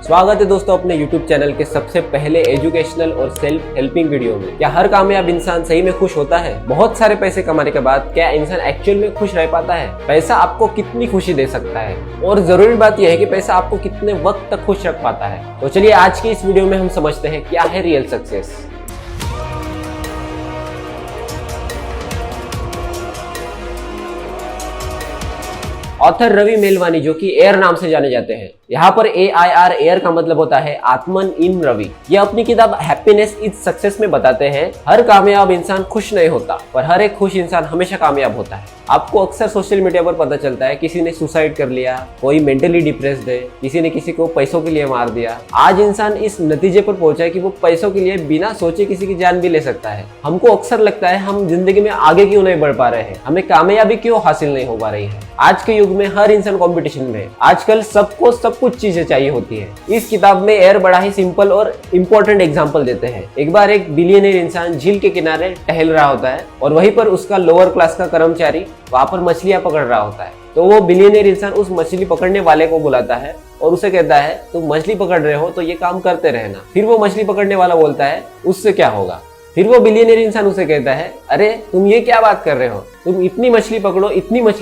स्वागत है दोस्तों अपने YouTube चैनल के सबसे पहले एजुकेशनल और सेल्फ हेल्पिंग वीडियो में। क्या हर कामयाब इंसान सही में खुश होता है? बहुत सारे पैसे कमाने के बाद क्या इंसान एक्चुअल में खुश रह पाता है? पैसा आपको कितनी खुशी दे सकता है? और जरूरी बात यह है कि पैसा आपको कितने वक्त तक खुश रख पाता है। तो चलिए आज की इस वीडियो में हम समझते हैं क्या है real success. Author Ravi Melwani जो कि एयर नाम से जाने जाते हैं, यहाँ पर AIR एयर का मतलब होता है आत्मन इन रवि। ये अपनी किताब हैप्पीनेस इज सक्सेस में बताते हैं हर कामयाब इंसान खुश नहीं होता, पर हर एक खुश इंसान हमेशा कामयाब होता है। आपको अक्सर सोशल मीडिया पर पता चलता है किसी ने सुसाइड कर लिया, कोई मेंटली डिप्रेस्ड है, किसी ने किसी को पैसों के लिए मार दिया। आज इंसान इस नतीजे पर पहुंचा है कि वो पैसों के लिए बिना सोचे किसी की जान भी ले सकता है। हमको अक्सर लगता है हम जिंदगी में आगे क्यों नहीं बढ़ पा रहे हैं, हमें कामयाबी क्यों हासिल नहीं हो पा रही है। आज के युग में हर इंसान कंपटीशन में है। आजकल सबको सब कुछ चीजें चाहिए होती है। इस किताब में एयर बड़ा ही सिंपल और इम्पोर्टेंट एग्जांपल देते हैं। एक बार एक बिलियनियर इंसान झील के किनारे टहल रहा होता है और वहीं पर उसका लोअर क्लास का कर्मचारी वहां पर मछलियां पकड़ रहा होता है। तो वो बिलियनियर इंसान उस मछली पकड़ने वाले को बुलाता है और उसे कहता है तुम मछली पकड़ रहे हो तो ये काम करते रहना। फिर वो मछली पकड़ने वाला बोलता है उससे क्या होगा। फिर वो बिलियनियर इंसान उसे कहता है अरे तुम ये क्या बात कर रहे हो, तुम इतनी मछली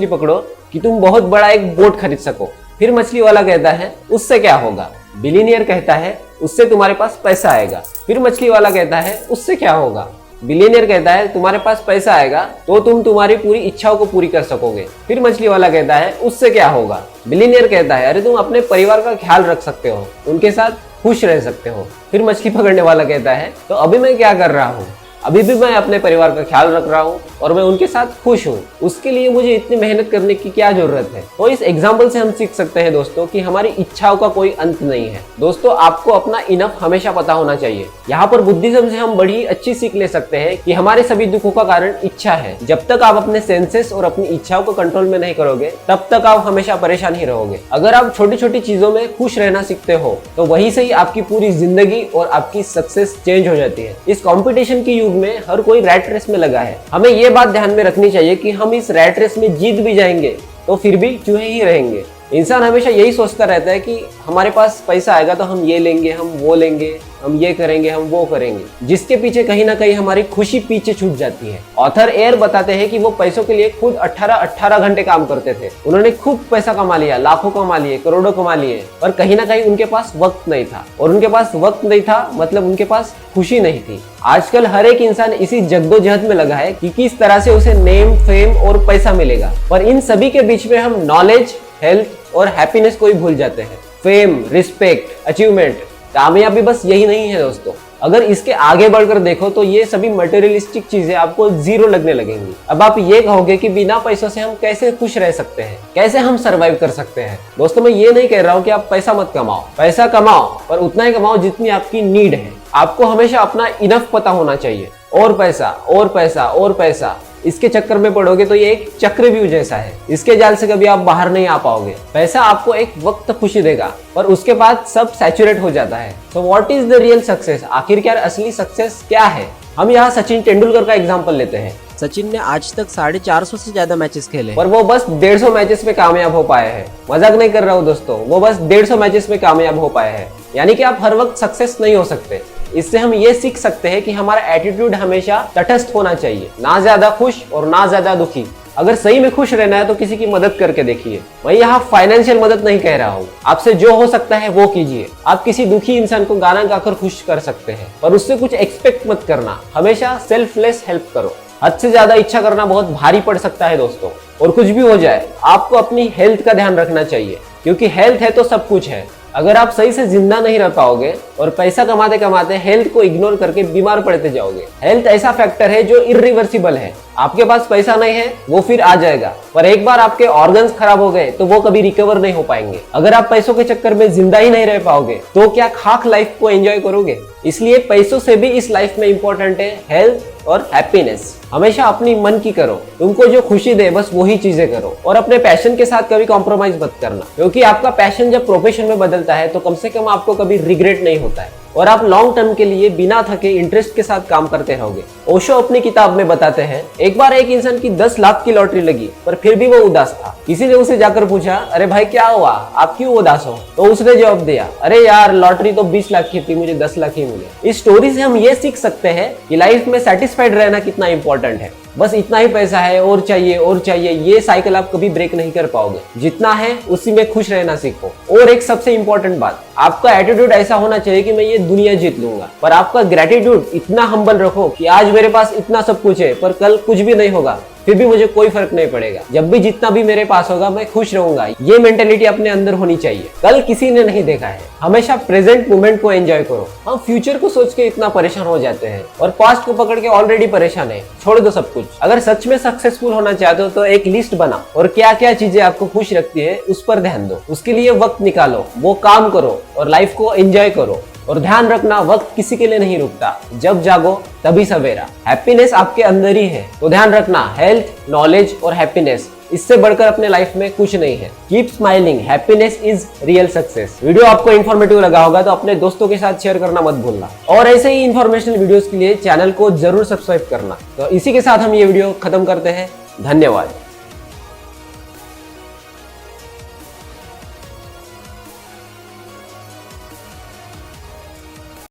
पकड़ो कि तुम बहुत बड़ा एक बोट खरीद सको। फिर मछली वाला कहता है उससे क्या होगा। बिलियनियर कहता है उससे तुम्हारे पास पैसा आएगा। फिर मछली वाला कहता है उससे क्या होगा। बिलियनियर कहता है तुम्हारे पास पैसा आएगा तो तुम तुम्हारी पूरी इच्छाओं को पूरी कर सकोगे। फिर मछली वाला कहता है उससे क्या होगा। बिलियनियर कहता है अरे तुम अपने परिवार का ख्याल रख सकते हो, उनके साथ खुश रह सकते हो। फिर मछली पकड़ने वाला कहता है तो अभी मैं क्या कर रहा हूँ, अभी भी मैं अपने परिवार का ख्याल रख रहा हूँ और मैं उनके साथ खुश हूँ, उसके लिए मुझे इतनी मेहनत करने की क्या जरूरत है। तो इस एग्जाम्पल से हम सीख सकते हैं दोस्तों कि हमारी इच्छाओं का कोई अंत नहीं है। दोस्तों आपको अपना इनफ हमेशा पता होना चाहिए। यहाँ पर बुद्धिज्म से हम बड़ी अच्छी सीख ले सकते हैं कि हमारे सभी दुखों का कारण इच्छा है। जब तक आप अपने सेंसेस और अपनी इच्छाओं को कंट्रोल में नहीं करोगे तब तक आप हमेशा परेशान ही रहोगे। अगर आप छोटी छोटी चीजों में खुश रहना सीखते हो तो वहीं से ही आपकी पूरी जिंदगी और आपकी सक्सेस चेंज हो जाती है। इस कॉम्पिटिशन की युग में हर कोई रैट रेस में लगा है। हमें ये बात ध्यान में रखनी चाहिए कि हम इस रैट रेस में जीत भी जाएंगे तो फिर भी चूहे ही रहेंगे। इंसान हमेशा यही सोचता रहता है कि हमारे पास पैसा आएगा तो हम ये लेंगे, हम वो लेंगे, हम ये करेंगे, हम वो करेंगे, जिसके पीछे कहीं ना कहीं हमारी खुशी पीछे छूट जाती है। ऑथर एयर बताते हैं कि वो पैसों के लिए खुद 18 घंटे काम करते थे। उन्होंने खूब पैसा कमा लिया, लाखों कमा लिए, करोड़ों कमा लिए, पर कहीं ना कहीं उनके पास वक्त नहीं था। और उनके पास वक्त नहीं था मतलब उनके पास खुशी नहीं थी। आजकल हर एक इंसान इसी जद्दोजहद में लगा है कि किस तरह से उसे नेम, फेम और पैसा मिलेगा, पर इन सभी के बीच में हम नॉलेज, हेल्थ और हैप्पीनेस को ही भूल जाते हैं। फेम, रिस्पेक्ट, अचीवमेंट, कामयाबी बस यही नहीं है दोस्तों। अगर इसके आगे बढ़कर देखो तो ये सभी मटेरियलिस्टिक चीजें आपको जीरो लगने लगेंगी। अब आप ये कहोगे कि बिना पैसों से हम कैसे खुश रह सकते हैं, कैसे हम सरवाइव कर सकते हैं। दोस्तों मैं ये नहीं कह रहा हूँ कि आप पैसा मत कमाओ, पैसा कमाओ पर उतना ही कमाओ जितनी आपकी नीड है। आपको हमेशा अपना इनफ पता होना चाहिए। और पैसा और पैसा और पैसा, इसके चक्कर में पड़ोगे तो ये एक चक्रव्यूह जैसा है। इसके जाल से कभी आप बाहर नहीं आ पाओगे। पैसा आपको एक वक्त खुशी देगा पर उसके बाद सब सैचुरेट हो जाता है। तो what is the real success? आखिरकार असली सक्सेस क्या है? हम यहाँ सचिन तेंदुलकर का एग्जांपल लेते हैं। सचिन ने आज तक 450 से ज्यादा मैचेस खेले पर वो बस 150 मैचेस में कामयाब हो पाए हैं। मजाक नहीं कर रहा हूँ दोस्तों, वो बस 150 मैचेस में कामयाब हो पाए हैं। यानी कि आप हर वक्त सक्सेस नहीं हो सकते। इससे हम ये सीख सकते हैं कि हमारा एटीट्यूड हमेशा तटस्थ होना चाहिए, ना ज्यादा खुश और ना ज्यादा दुखी। अगर सही में खुश रहना है तो किसी की मदद करके देखिए। मैं यहाँ फाइनेंशियल मदद नहीं कह रहा हूँ, आपसे जो हो सकता है वो कीजिए। आप किसी दुखी इंसान को गाना गाकर खुश कर सकते हैं पर उससे कुछ एक्सपेक्ट मत करना। हमेशा सेल्फलेस हेल्प करो। हद से ज्यादा इच्छा करना बहुत भारी पड़ सकता है दोस्तों। और कुछ भी हो जाए आपको अपनी हेल्थ का ध्यान रखना चाहिए, क्योंकि हेल्थ है तो सब कुछ है। अगर आप सही से जिंदा नहीं रह पाओगे और पैसा कमाते कमाते हेल्थ को इग्नोर करके बीमार पड़ते जाओगे। हेल्थ ऐसा फैक्टर है जो इरिवर्सिबल है। आपके पास पैसा नहीं है वो फिर आ जाएगा, पर एक बार आपके ऑर्गन्स खराब हो गए तो वो कभी रिकवर नहीं हो पाएंगे। अगर आप पैसों के चक्कर में जिंदा ही नहीं रह पाओगे तो क्या खाक लाइफ को एंजॉय करोगे? इसलिए पैसों से भी इस लाइफ में इंपॉर्टेंट है हेल्थ और हैप्पीनेस। हमेशा अपनी मन की करो, तुमको जो खुशी दे बस वही चीजें करो और अपने पैशन के साथ कभी कॉम्प्रोमाइज मत करना, क्योंकि आपका पैशन जब प्रोफेशन में बदलता है तो कम से कम आपको कभी रिग्रेट नहीं होता है। और आप लॉन्ग टर्म के लिए बिना थके इंटरेस्ट के साथ काम करते रहोगे। ओशो अपनी किताब में बताते हैं, एक बार एक इंसान की 10 लाख की लॉटरी लगी पर फिर भी वो उदास था। किसी ने उसे जाकर पूछा, अरे भाई क्या हुआ, आप क्यों उदास हो? तो उसने जवाब दिया, अरे यार लॉटरी तो 20 लाख की थी, मुझे 10 लाख ही मिले। इस स्टोरी से हम ये सीख सकते हैं कि लाइफ में सेटिस्फाइड रहना कितना इंपॉर्टेंट है। बस इतना ही पैसा है और चाहिए, ये साइकिल आप कभी ब्रेक नहीं कर पाओगे। जितना है उसी में खुश रहना सीखो। और एक सबसे इंपॉर्टेंट बात, आपका एटीट्यूड ऐसा होना चाहिए कि मैं ये दुनिया जीत लूंगा, पर आपका ग्रेटिट्यूड इतना हम्बल रखो कि आज मेरे पास इतना सब कुछ है पर कल कुछ भी नहीं होगा, फिर भी मुझे कोई फर्क नहीं पड़ेगा। जब भी जितना भी मेरे पास होगा मैं खुश रहूंगा। ये मेंटेलिटी अपने अंदर होनी चाहिए। कल किसी ने नहीं देखा है, हमेशा प्रेजेंट मोमेंट को एंजॉय करो। हम फ्यूचर को सोच के इतना परेशान हो जाते हैं और पास्ट को पकड़ के ऑलरेडी परेशान है। छोड़ दो सब कुछ। अगर सच में सक्सेसफुल होना चाहते हो तो एक लिस्ट बनाओ और क्या क्या चीजें आपको खुश रखती है उस पर ध्यान दो। उसके लिए वक्त निकालो, वो काम करो और लाइफ को एंजॉय करो। और ध्यान रखना, वक्त किसी के लिए नहीं रुकता, जब जागो तभी सवेरा। हैप्पीनेस आपके अंदर ही है, तो ध्यान रखना, हेल्थ, नॉलेज और हैप्पीनेस, इससे बढ़कर अपने लाइफ में कुछ नहीं है। Keep smiling, happiness is real success. Video आपको इन्फॉर्मेटिव लगा होगा तो अपने दोस्तों के साथ शेयर करना मत भूलना और ऐसे ही इन्फॉर्मेशनल वीडियोस के लिए चैनल को जरूर सब्सक्राइब करना। तो इसी के साथ हम ये वीडियो खत्म करते हैं। धन्यवाद।